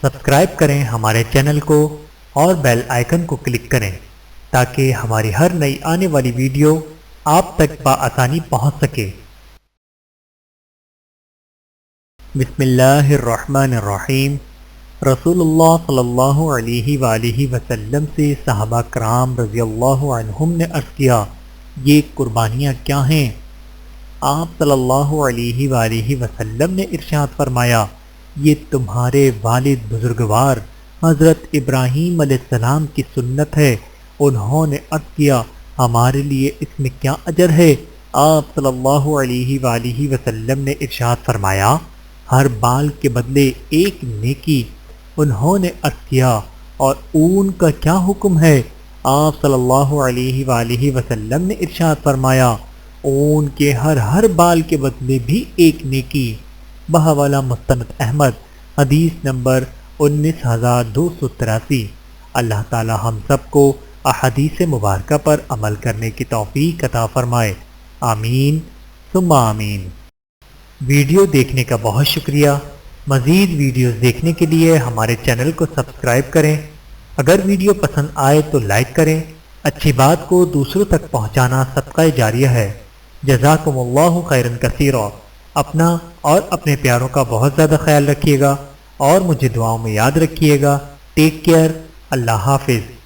Subscribe کریں ہمارے channel کو اور بیل آئیکن کو کلک کریں تاکہ ہماری ہر نئی آنے والی ویڈیو آپ تک بآسانی پہنچ سکے۔ بسم اللہ الرحمن الرحیم۔ رسول اللہ صلی اللہ علیہ وآلہ وسلم سے صحابہ کرام رضی اللہ عنہم نے عرض کیا، یہ قربانیاں کیا ہیں؟ آپ صلی اللہ علیہ وآلہ وسلم نے ارشاد فرمایا، یہ تمہارے والد بزرگوار حضرت ابراہیم علیہ السلام کی سنت ہے۔ انہوں نے عرض کیا، ہمارے لیے اس میں کیا اجر ہے؟ آپ صلی اللہ علیہ وآلہ وسلم نے ارشاد فرمایا، ہر بال کے بدلے ایک نیکی۔ انہوں نے عرض کیا، اور اون کا کیا حکم ہے؟ آپ صلی اللہ علیہ وآلہ وسلم نے ارشاد فرمایا، اون کے ہر بال کے بدلے بھی ایک نیکی۔ بحوالہ مستند احمد، حدیث نمبر 19283۔ اللہ تعالی ہم سب کو احادیث مبارکہ پر عمل کرنے کی توفیق عطا فرمائے، آمین ثم آمین۔ ویڈیو دیکھنے کا بہت شکریہ۔ مزید ویڈیوز دیکھنے کے لیے ہمارے چینل کو سبسکرائب کریں۔ اگر ویڈیو پسند آئے تو لائک کریں۔ اچھی بات کو دوسروں تک پہنچانا صدقہ جاریہ ہے۔ جزاکم اللہ خیرا کثیرا۔ اپنا اور اپنے پیاروں کا بہت زیادہ خیال رکھیے گا اور مجھے دعاؤں میں یاد رکھیے گا۔ Take care. اللہ حافظ۔